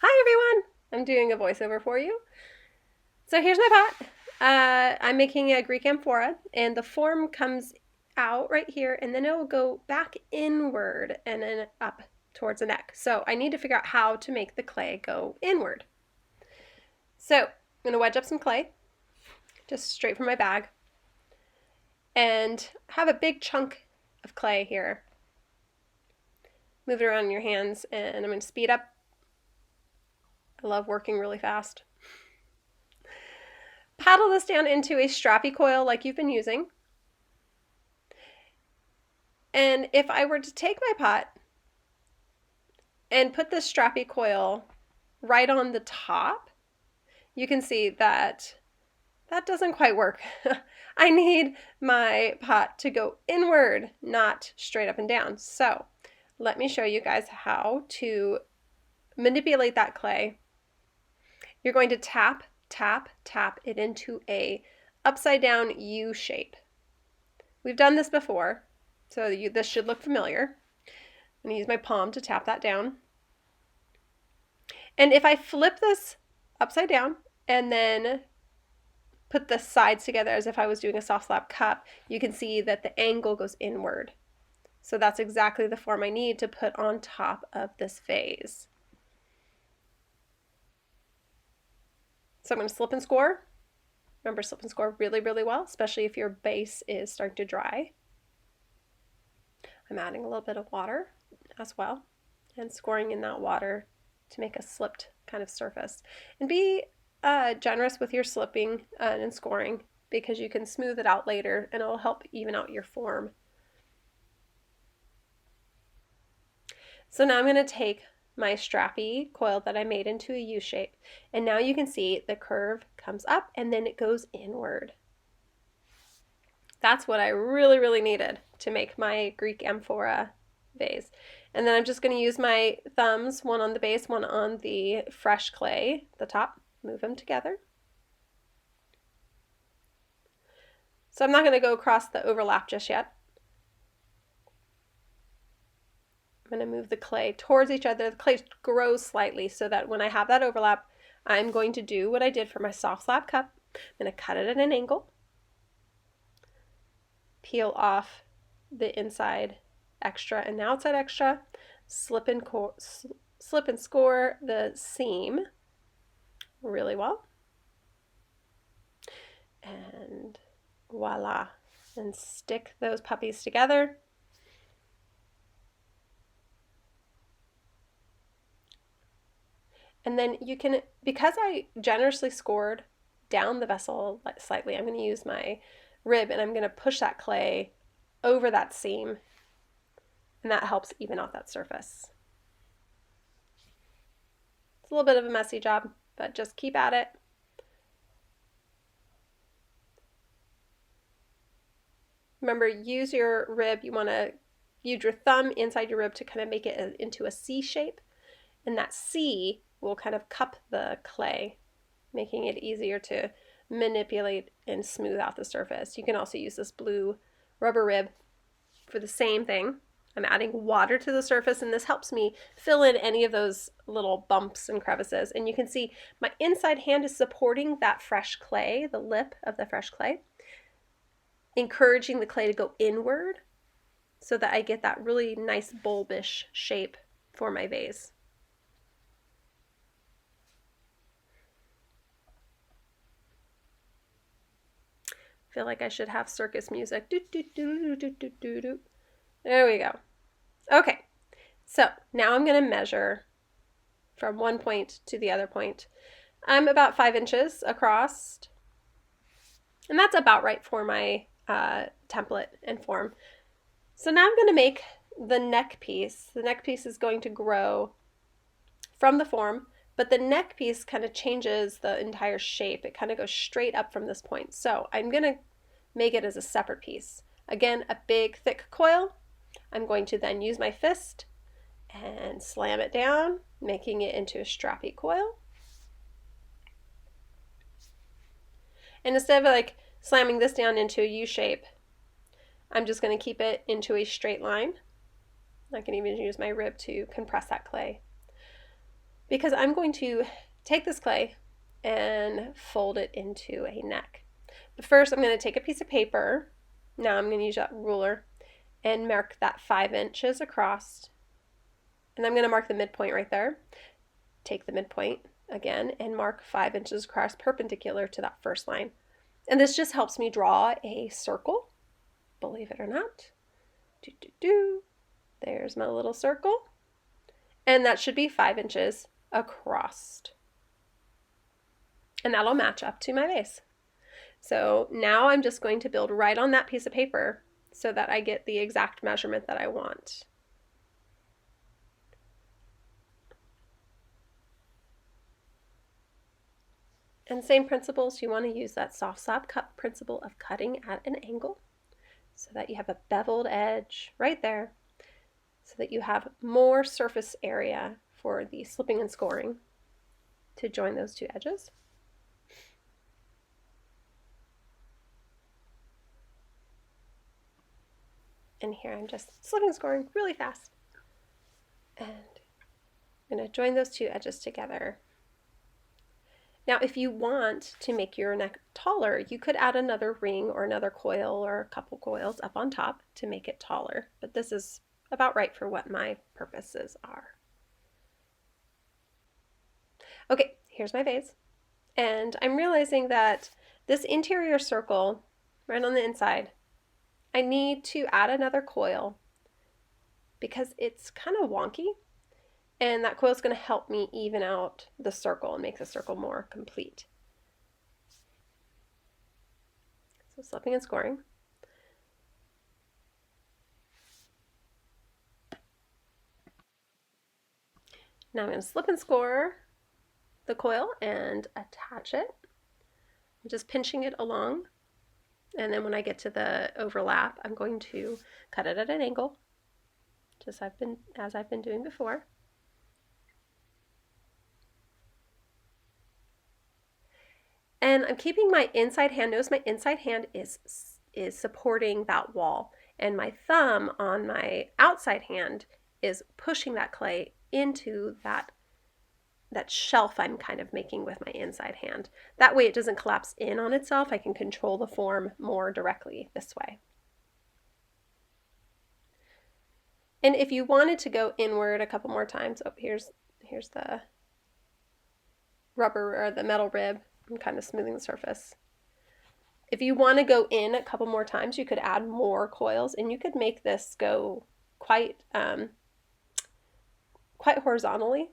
Hi everyone! I'm doing a voiceover for you. So here's my pot. I'm making a Greek amphora, and the form comes out right here, and then it will go back inward and then up towards the neck. So I need to figure out how to make the clay go inward. So I'm going to wedge up some clay, just straight from my bag, and have a big chunk of clay here. Move it around in your hands, and I'm going to speed up. I love working really fast. Paddle this down into a strappy coil like you've been using. And if I were to take my pot and put this strappy coil right on the top, you can see that that doesn't quite work. I need my pot to go inward, not straight up and down. So let me show you guys how to manipulate that clay. You're going to tap, tap, tap it into a upside down U shape. We've done this before, so this should look familiar. I'm going to use my palm to tap that down. And if I flip this upside down and then put the sides together as if I was doing a soft slab cup, you can see that the angle goes inward. So that's exactly the form I need to put on top of this vase. So I'm going to slip and score. Remember, slip and score really, really well, especially if your base is starting to dry. I'm adding a little bit of water as well and scoring in that water to make a slipped kind of surface. And be generous with your slipping and scoring, because you can smooth it out later and it will help even out your form. So now I'm going to take my strappy coil that I made into a U shape, and now you can see the curve comes up and then it goes inward. That's what I really, really needed to make my Greek amphora vase. And then I'm just going to use my thumbs, one on the base, one on the fresh clay, the top, move them together. So I'm not going to go across the overlap just yet. I'm going to move the clay towards each other. The clay grows slightly so that when I have that overlap, I'm going to do what I did for my soft slab cup. I'm going to cut it at an angle, peel off the inside extra and the outside extra, slip and score the seam really well, and voila, and stick those puppies together. And then you can, because I generously scored down the vessel slightly, I'm going to use my rib and I'm going to push that clay over that seam, and that helps even out that surface. It's a little bit of a messy job, but just keep at it. Remember, use your rib. You want to use your thumb inside your rib to kind of make it into a C shape, and that C will kind of cup the clay, making it easier to manipulate and smooth out the surface. You can also use this blue rubber rib for the same thing. I'm adding water to the surface, and this helps me fill in any of those little bumps and crevices. And you can see my inside hand is supporting that fresh clay, the lip of the fresh clay, encouraging the clay to go inward so that I get that really nice bulbish shape for my vase. Feel like I should have circus music. Do, do, do, do, do, do, do. There we go. Okay, so now I'm going to measure from one point to the other point. I'm about 5 inches across, and that's about right for my template and form. So now I'm going to make the neck piece. The neck piece is going to grow from the form, but the neck piece kind of changes the entire shape. It kind of goes straight up from this point. So I'm going to make it as a separate piece. Again, a big thick coil. I'm going to then use my fist and slam it down, making it into a strappy coil. And instead of like slamming this down into a U shape, I'm just going to keep it into a straight line. I can even use my rib to compress that clay. because I'm going to take this clay and fold it into a neck. But first I'm going to take a piece of paper. Now I'm going to use that ruler and mark that 5 inches across. And I'm going to mark the midpoint right there. Take the midpoint again and mark 5 inches across perpendicular to that first line. And this just helps me draw a circle, believe it or not. There's my little circle. And that should be 5 inches across. And that'll match up to my vase. So now I'm just going to build right on that piece of paper so that I get the exact measurement that I want. And same principles, you want to use that soft slab cut principle of cutting at an angle so that you have a beveled edge right there so that you have more surface area for the slipping and scoring to join those two edges. And here I'm just slipping and scoring really fast. And I'm going to join those two edges together. Now, if you want to make your neck taller, you could add another ring or another coil or a couple coils up on top to make it taller. But this is about right for what my purposes are. Okay, here's my vase. And I'm realizing that this interior circle right on the inside, I need to add another coil because it's kind of wonky. And that coil is going to help me even out the circle and make the circle more complete. So slipping and scoring. Now I'm going to slip and score the coil and attach it. I'm just pinching it along. And then when I get to the overlap, I'm going to cut it at an angle, just as I've been doing before. And I'm keeping my inside hand. Notice my inside hand is supporting that wall. And my thumb on my outside hand is pushing that clay into that shelf I'm kind of making with my inside hand. That way it doesn't collapse in on itself. I can control the form more directly this way. And if you wanted to go inward a couple more times, oh, here's the rubber or the metal rib. I'm kind of smoothing the surface. If you want to go in a couple more times, you could add more coils and you could make this go quite horizontally.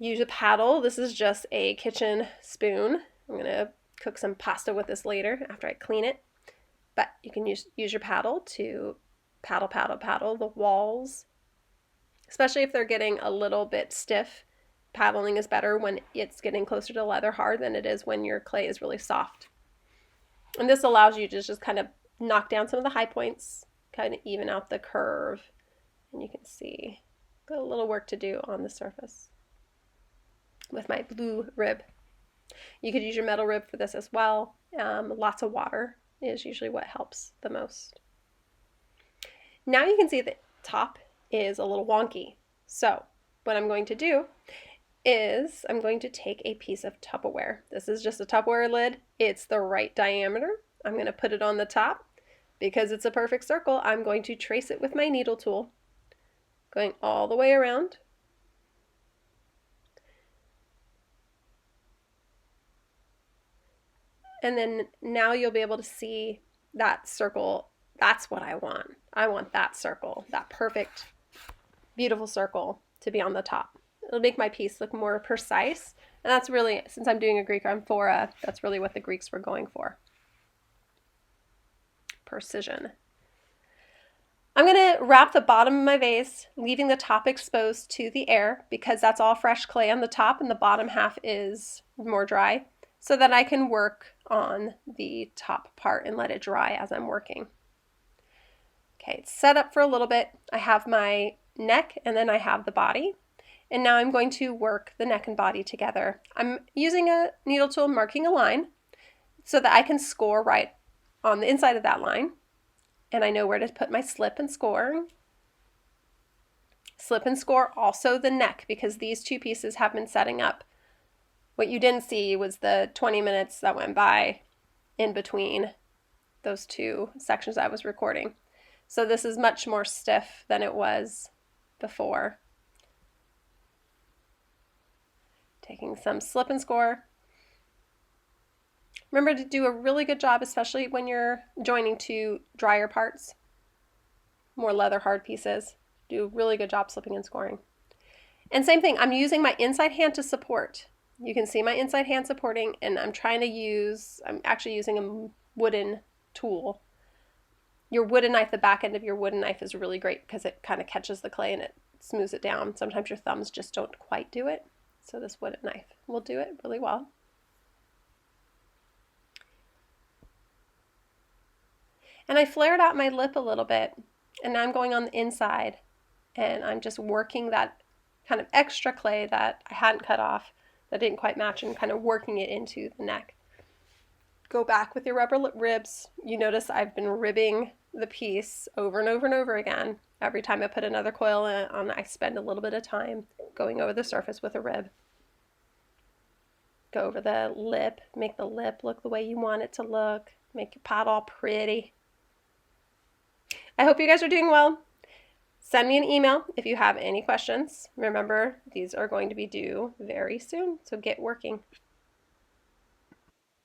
Use a paddle. This is just a kitchen spoon. I'm going to cook some pasta with this later after I clean it. But you can use your paddle to paddle the walls. Especially if they're getting a little bit stiff, paddling is better when it's getting closer to leather hard than it is when your clay is really soft. And this allows you to just kind of knock down some of the high points, kind of even out the curve. And you can see, got a little work to do on the surface with my blue rib. You could use your metal rib for this as well. Lots of water is usually what helps the most. Now you can see the top is a little wonky. So what I'm going to do is I'm going to take a piece of Tupperware. This is just a Tupperware lid. It's the right diameter. I'm going to put it on the top. Because it's a perfect circle, I'm going to trace it with my needle tool, going all the way around. And then now you'll be able to see that circle. That's what I want. I want that circle, that perfect beautiful circle to be on the top. It'll make my piece look more precise. And that's really, since I'm doing a Greek amphora, that's really what the Greeks were going for. Precision. I'm going to wrap the bottom of my vase, leaving the top exposed to the air because that's all fresh clay on the top and the bottom half is more dry, so that I can work on the top part and let it dry as I'm working. Okay, it's set up for a little bit. I have my neck and then I have the body. And now I'm going to work the neck and body together. I'm using a needle tool, marking a line so that I can score right on the inside of that line. And I know where to put my slip and score. Slip and score also the neck, because these two pieces have been setting up. What you didn't see was the 20 minutes that went by in between those two sections I was recording. So this is much more stiff than it was before. Taking some slip and score. Remember to do a really good job, especially when you're joining two drier parts, more leather hard pieces. Do a really good job slipping and scoring. And same thing, I'm using my inside hand to support. You can see my inside hand supporting, and I'm actually using a wooden tool. Your wooden knife, the back end of your wooden knife is really great because it kind of catches the clay and it smooths it down. Sometimes your thumbs just don't quite do it. So this wooden knife will do it really well. And I flared out my lip a little bit, and now I'm going on the inside, and I'm just working that kind of extra clay that I hadn't cut off, that didn't quite match, and kind of working it into the neck. Go back with your rubber ribs. You notice I've been ribbing the piece over and over and over again. Every time I put another coil on, I spend a little bit of time going over the surface with a rib. Go over the lip, make the lip look the way you want it to look, make your pot all pretty. I hope you guys are doing well. Send me an email if you have any questions. Remember, these are going to be due very soon, so get working.